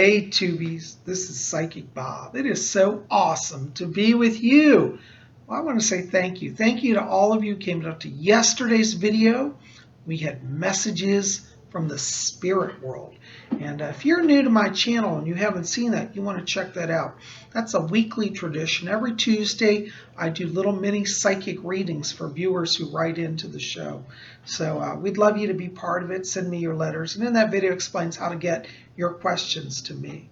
Hey, Tubies, this is Psychic Bob. It is so awesome to be with you. Well, I want to say thank you. Thank you to all of you who came up to yesterday's video. We had messages from the spirit world. And if you're new to my channel and you haven't seen that, you want to check that out. That's a weekly tradition. Every Tuesday, I do little mini psychic readings for viewers who write into the show. So we'd love you to be part of it. Send me your letters. And then that video explains how to get your questions to me.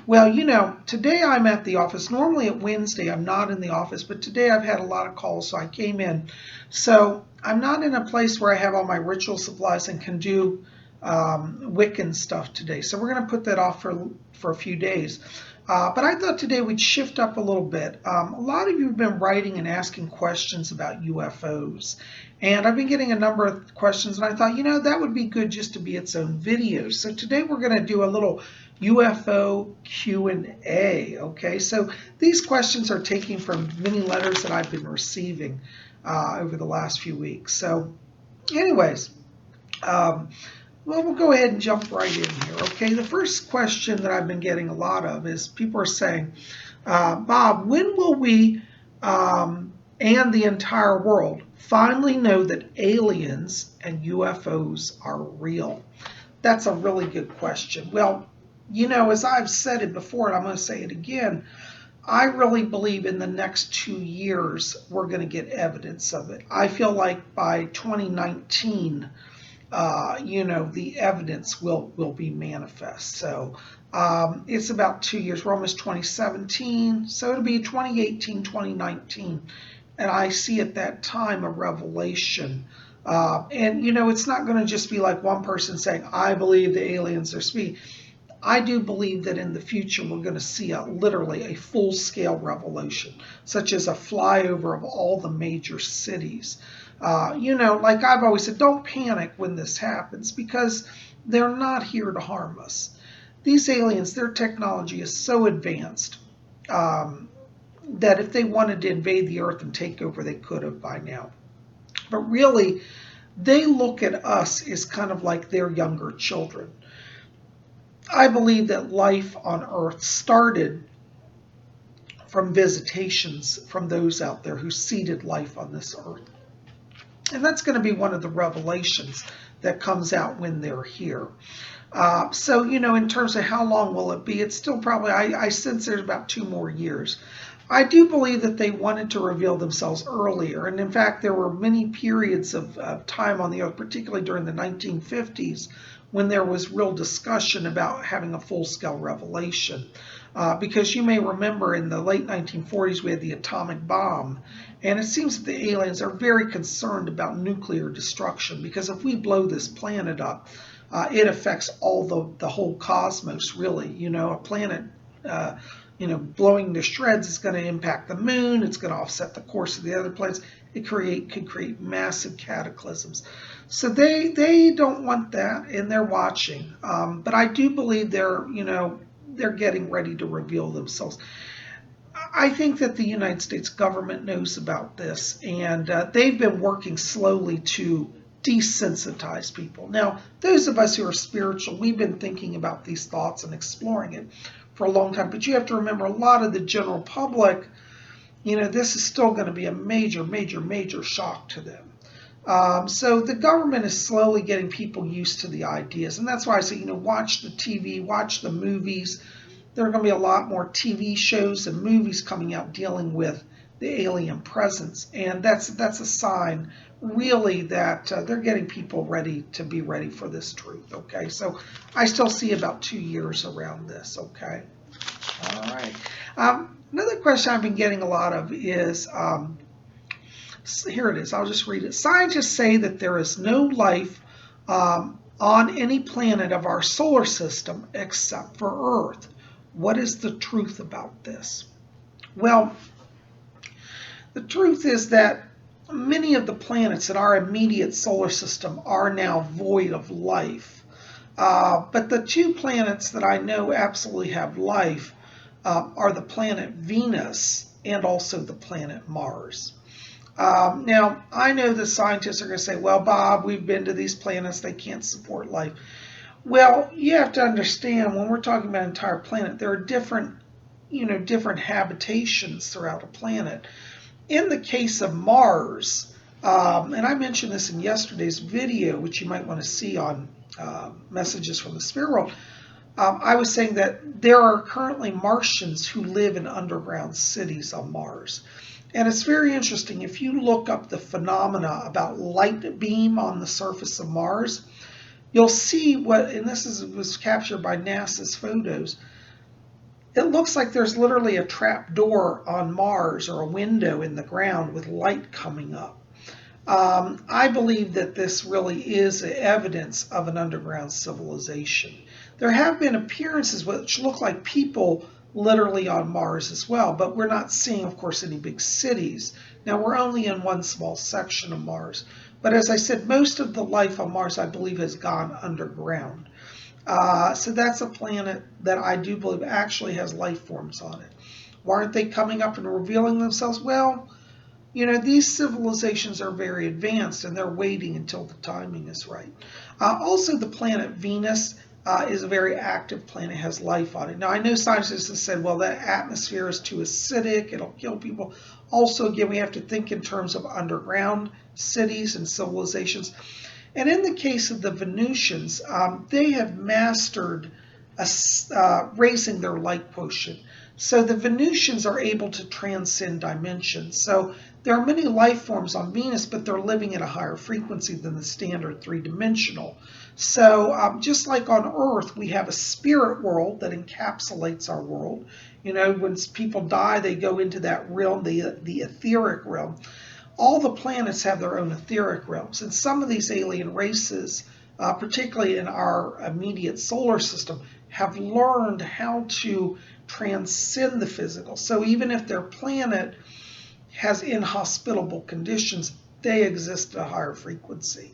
Well, you know, today I'm at the office. Normally at Wednesday, I'm not in the office, but today I've had a lot of calls, so I came in. So I'm not in a place where I have all my ritual supplies and can do Wiccan stuff today. So we're going to put that off for a few days. But I thought today we'd shift up a little bit. A lot of you have been writing and asking questions about UFOs. And I've been getting a number of questions, and I thought, you know, that would be good just to be its own video. So today we're going to do a little UFO Q&A, okay? So these questions are taken from many letters that I've been receiving over the last few weeks. So anyways, well, we'll go ahead and jump right in here, okay? The first question that I've been getting a lot of is people are saying, Bob, when will we and the entire world finally know that aliens and UFOs are real? That's a really good question. Well, you know, as I've said it before, and I'm going to say it again, I really believe in the next 2 years we're going to get evidence of it. I feel like by 2019, you know, the evidence will be manifest. So it's about 2 years. We're almost 2017, so it'll be 2018, 2019. And I see at that time a revelation. And, you know, it's not going to just be like one person saying, I believe the aliens are speaking. I do believe that in the future we're going to see literally a full-scale revelation, such as a flyover of all the major cities. You know, like I've always said, don't panic when this happens because they're not here to harm us. These aliens, their technology is so advanced that if they wanted to invade the earth and take over, they could have by now. But really, they look at us as kind of like their younger children. I believe that life on Earth started from visitations from those out there who seeded life on this Earth. And that's going to be one of the revelations that comes out when they're here. So, you know, in terms of how long will it be, it's still probably, I sense there's about 2 more years. I do believe that they wanted to reveal themselves earlier. And in fact, there were many periods of time on the Earth, particularly during the 1950s, when there was real discussion about having a full-scale revelation. Because you may remember in the late 1940s, we had the atomic bomb. And it seems that the aliens are very concerned about nuclear destruction, because if we blow this planet up, it affects all the whole cosmos, really. You know, a planet, you know, blowing to shreds is going to impact the moon. It's going to offset the course of the other planets. It could create massive cataclysms. So they don't want that, and they're watching. But I do believe they're, you know, they're getting ready to reveal themselves. I think that the United States government knows about this, and they've been working slowly to desensitize people. Now, those of us who are spiritual, we've been thinking about these thoughts and exploring it for a long time. But you have to remember, a lot of the general public, you know, this is still going to be a major, major, major shock to them. So the government is slowly getting people used to the ideas. And that's why I say, you know, watch the TV, watch the movies. There are going to be a lot more TV shows and movies coming out dealing with the alien presence. And that's a sign, really, that they're getting people ready to be ready for this truth, okay? So I still see about 2 years around this, okay? All right. Another question I've been getting a lot of is, here it is, I'll just read it. Scientists say that there is no life on any planet of our solar system except for Earth. What is the truth about this? Well, the truth is that many of the planets in our immediate solar system are now void of life. But the 2 planets that I know absolutely have life are the planet Venus and also the planet Mars. Now, I know the scientists are going to say, well, Bob, we've been to these planets, they can't support life. Well, you have to understand when we're talking about an entire planet, there are different, different habitations throughout a planet. In the case of Mars, and I mentioned this in yesterday's video, which you might want to see on Messages from the Spirit World, I was saying that there are currently Martians who live in underground cities on Mars. And it's very interesting. If you look up the phenomena about light beam on the surface of Mars, you'll see what, and was captured by NASA's photos. It looks like there's literally a trap door on Mars or a window in the ground with light coming up. I believe that this really is evidence of an underground civilization. There have been appearances which look like people literally on Mars as well, but we're not seeing, of course, any big cities. Now, we're only in one small section of Mars. But as I said, most of the life on Mars, I believe, has gone underground. So that's a planet that I do believe actually has life forms on it. Why aren't they coming up and revealing themselves? Well, these civilizations are very advanced and they're waiting until the timing is right. Also, the planet Venus is a very active planet, has life on it. Now, I know scientists have said, well, that atmosphere is too acidic, it'll kill people. Also, again, we have to think in terms of underground cities and civilizations. And in the case of the Venusians, they have mastered raising their light quotient. So the Venusians are able to transcend dimensions. So there are many life forms on Venus, but they're living at a higher frequency than the standard three-dimensional. So just like on Earth, we have a spirit world that encapsulates our world. When people die, they go into that realm, the etheric realm. All the planets have their own etheric realms, and some of these alien races, particularly in our immediate solar system, have learned how to transcend the physical. So even if their planet has inhospitable conditions, they exist at a higher frequency.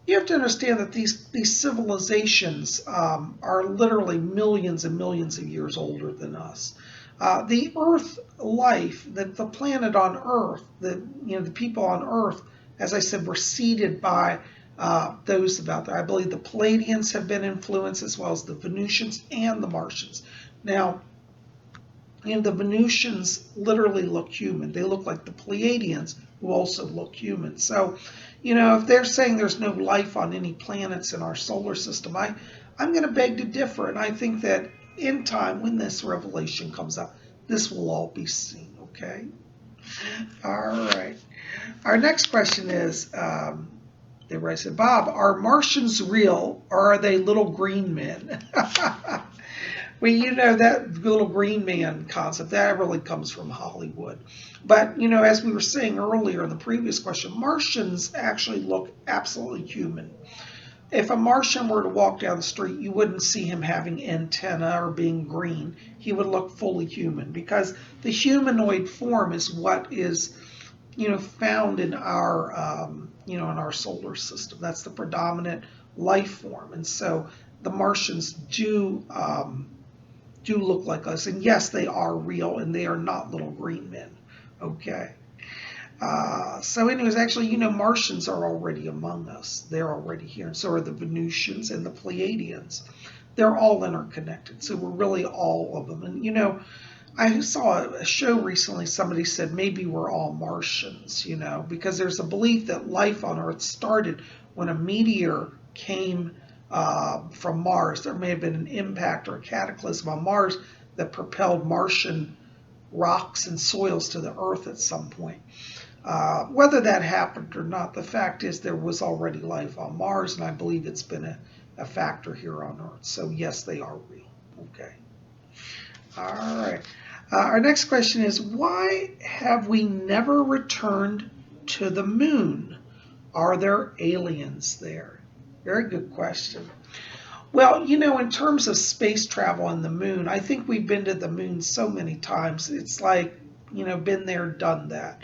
You have to understand that these civilizations are literally millions and millions of years older than us. The Earth life, the planet on Earth, the people on Earth, as I said, were seeded by those about there. I believe the Pleiadians have been influenced, as well as the Venusians and the Martians. Now, the Venusians literally look human. They look like the Pleiadians, who also look human. So, if they're saying there's no life on any planets in our solar system, I'm going to beg to differ. And I think that in time, when this revelation comes out, this will all be seen, okay? All right. Our next question is, everybody said, Bob, are Martians real, or are they little green men? Well, that little green man concept, that really comes from Hollywood. But, as we were saying earlier in the previous question, Martians actually look absolutely human. If a Martian were to walk down the street, you wouldn't see him having antenna or being green. He would look fully human, because the humanoid form is what is, found in our, in our solar system. That's the predominant life form. And so the Martians do look like us. And yes, they are real, and they are not little green men. Okay. So anyways, actually, Martians are already among us. They're already here. And so are the Venusians and the Pleiadians. They're all interconnected. So we're really all of them. And, I saw a show recently, somebody said maybe we're all Martians, because there's a belief that life on Earth started when a meteor came from Mars. There may have been an impact or a cataclysm on Mars that propelled Martian rocks and soils to the Earth at some point. Whether that happened or not, the fact is there was already life on Mars, and I believe it's been a factor here on Earth. So yes, they are real. Okay. All right. Our next question is, why have we never returned to the moon? Are there aliens there? Very good question. Well, in terms of space travel on the moon, I think we've been to the moon so many times. It's like, been there, done that.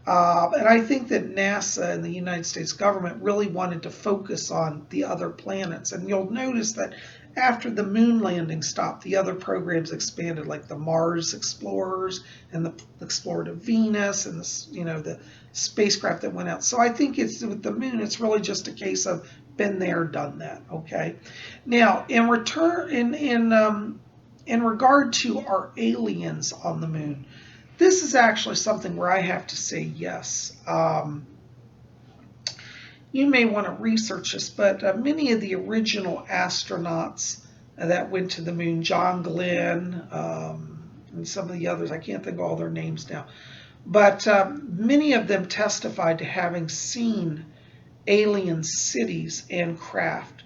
And I think that NASA and the United States government really wanted to focus on the other planets. And you'll notice that after the moon landing stopped, the other programs expanded, like the Mars Explorers and the Explorer to Venus and the spacecraft that went out. So I think it's with the moon, it's really just a case of Been there, done that. Okay. Now, in return, in regard to our aliens on the moon, this is actually something where I have to say yes. You may want to research this, but many of the original astronauts that went to the moon, John Glenn, and some of the others, I can't think of all their names now, but many of them testified to having seen alien cities and craft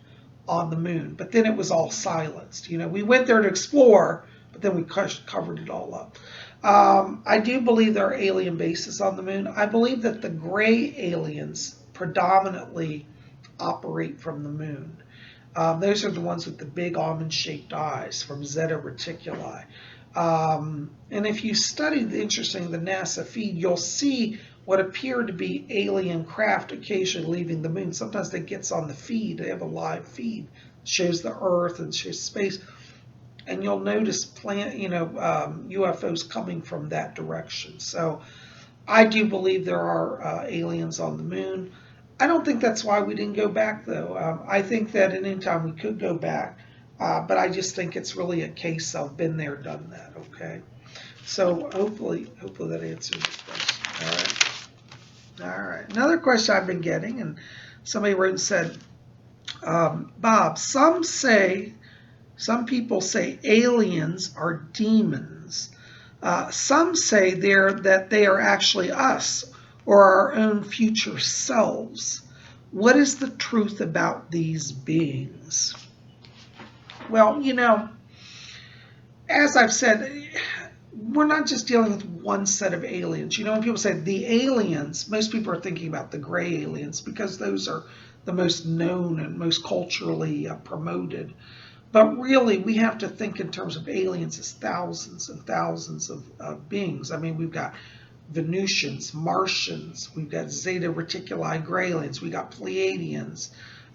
on the moon. But then it was all silenced. We went there to explore, but then we covered it all up. I do believe there are alien bases on the moon. I believe that the gray aliens predominantly operate from the moon. Those are the ones with the big almond-shaped eyes from Zeta Reticuli. And if you study the NASA feed, you'll see what appear to be alien craft occasionally leaving the moon. Sometimes they get on the feed. They have a live feed. It shows the Earth and shows space. And you'll notice UFOs coming from that direction. So I do believe there are aliens on the moon. I don't think that's why we didn't go back, though. I think that at any time we could go back. But I just think it's really a case of been there, done that, okay? So hopefully that answers the question. All right. Another question I've been getting, and somebody wrote and said, Bob, some people say aliens are demons. Some say that they are actually us or our own future selves. What is the truth about these beings? Well, as I've said, we're not just dealing with one set of aliens. When people say the aliens, most people are thinking about the gray aliens because those are the most known and most culturally promoted. But really, we have to think in terms of aliens as thousands and thousands of beings. I mean, we've got Venusians, Martians, we've got Zeta Reticuli gray aliens, we got Pleiadians,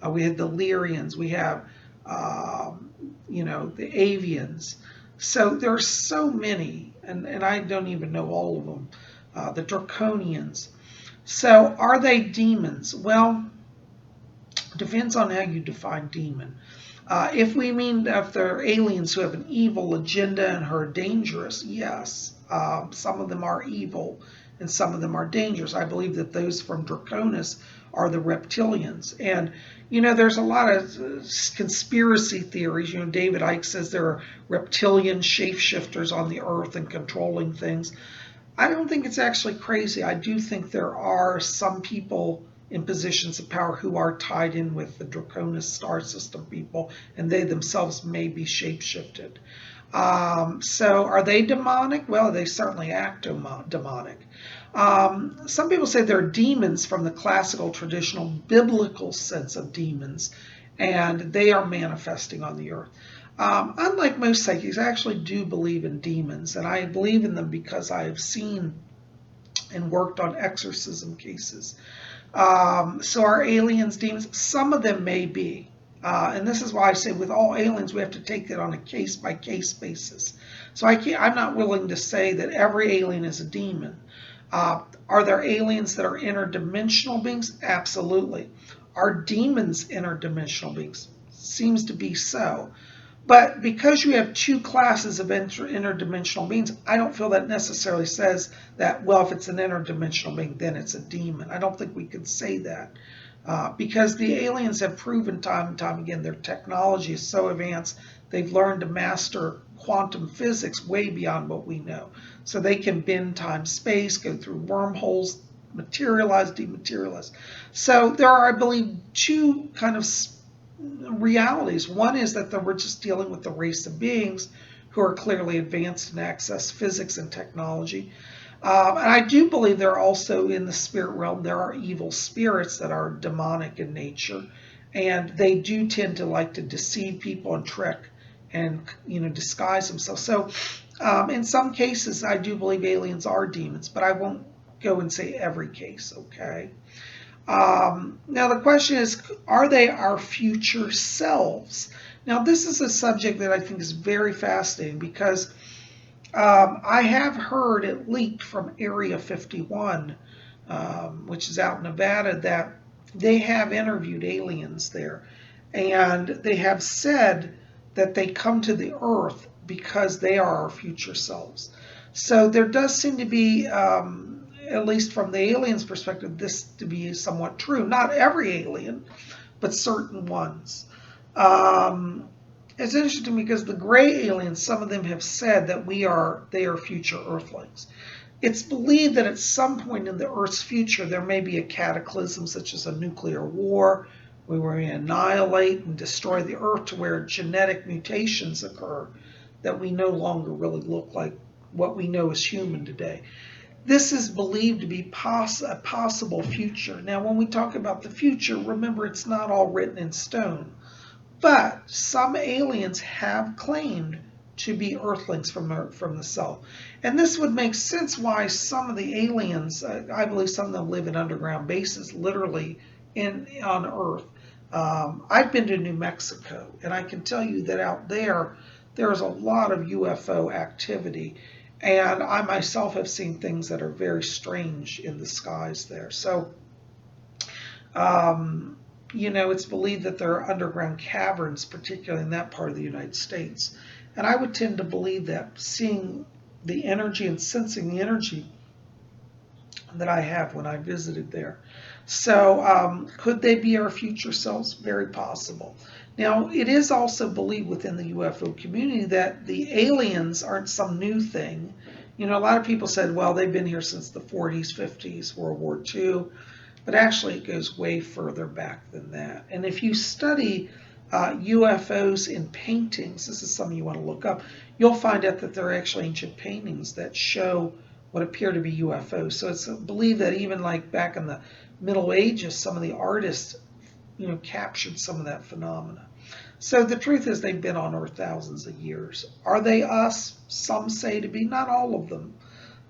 we have the Lyrians, we have the avians. So there are so many, and I don't even know all of them. The draconians. So are they demons? Well, depends on how you define demon. If we mean if they're aliens who have an evil agenda and are dangerous, yes. Some of them are evil and some of them are dangerous. I believe that those from Draconis are the reptilians. And, there's a lot of conspiracy theories. David Icke says there are reptilian shapeshifters on the earth and controlling things. I don't think it's actually crazy. I do think there are some people in positions of power who are tied in with the Draconis star system people, and they themselves may be shapeshifted. So are they demonic? Well, they certainly act demonic. Some people say they're demons from the classical, traditional, biblical sense of demons, and they are manifesting on the earth. Unlike most psychics, I actually do believe in demons, and I believe in them because I have seen and worked on exorcism cases. So are aliens demons? Some of them may be. And this is why I say with all aliens, we have to take it on a case-by-case basis. So I'm not willing to say that every alien is a demon. Are there aliens that are interdimensional beings? Absolutely. Are demons interdimensional beings? Seems to be so. But because you have two classes of interdimensional beings, I don't feel that necessarily says that, well, if it's an interdimensional being, then it's a demon. I don't think we can say that. Because the aliens have proven time and time again their technology is so advanced, they've learned to master quantum physics way beyond what we know. So they can bend time, space, go through wormholes, materialize, dematerialize. So there are, I believe, two kind of realities. One is that we're just dealing with the race of beings who are clearly advanced in access physics and technology. And I do believe there are also in the spirit realm, there are evil spirits that are demonic in nature. And they do tend to like to deceive people and trick and, disguise themselves. So in some cases, I do believe aliens are demons, but I won't go and say every case, okay? Now the question is, are they our future selves? Now this is a subject that I think is very fascinating because I have heard it leaked from Area 51, which is out in Nevada, that they have interviewed aliens there, and they have said that they come to the Earth because they are our future selves. So there does seem to be, at least from the aliens' perspective, this to be somewhat true. Not every alien, but certain ones. Um, it's interesting because the gray aliens, some of them have said that they are future Earthlings. It's believed that at some point in the Earth's future, there may be a cataclysm such as a nuclear war, where we annihilate and destroy the Earth to where genetic mutations occur that we no longer really look like what we know as human today. This is believed to be a possible future. Now, when we talk about the future, remember it's not all written in stone. But some aliens have claimed to be Earthlings from the cell. And this would make sense why some of the aliens, I believe some of them live in underground bases, literally on Earth. I've been to New Mexico, and I can tell you that out there, there's a lot of UFO activity. And I myself have seen things that are very strange in the skies there. So, it's believed that there are underground caverns, particularly in that part of the United States. And I would tend to believe that seeing the energy and sensing the energy that I have when I visited there. So could they be our future selves? Very possible. Now, it is also believed within the UFO community that the aliens aren't some new thing. A lot of people said, well, they've been here since the 40s, 50s, World War II. But actually, it goes way further back than that. And if you study UFOs in paintings, this is something you want to look up, you'll find out that there are actually ancient paintings that show what appear to be UFOs. So it's believed that even like back in the Middle Ages, some of the artists, captured some of that phenomena. So the truth is they've been on Earth thousands of years. Are they us? Some say to be, not all of them.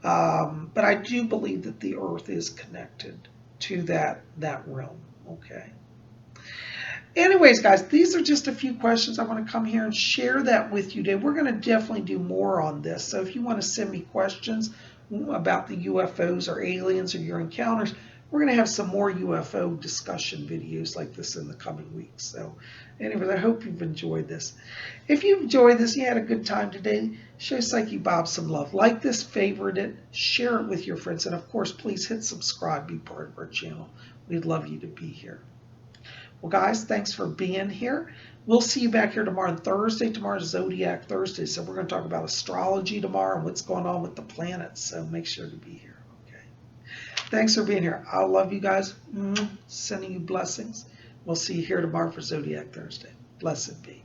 But I do believe that the Earth is connected to that realm. Okay. Anyways, guys, these are just a few questions. I want to come here and share that with you today. We're going to definitely do more on this. So if you want to send me questions about the UFOs or aliens or your encounters, we're going to have some more UFO discussion videos like this in the coming weeks. So anyways, I hope you've enjoyed this. If you've enjoyed this, you had a good time today, show Psychic Bob some love. Like this, favorite it, share it with your friends, and of course, please hit subscribe, be part of our channel. We'd love you to be here. Well, guys, thanks for being here. We'll see you back here tomorrow on Thursday. Tomorrow's Zodiac Thursday, so we're going to talk about astrology tomorrow and what's going on with the planets, so make sure to be here. Thanks for being here. I love you guys. Sending you blessings. We'll see you here tomorrow for Zodiac Thursday. Blessed be.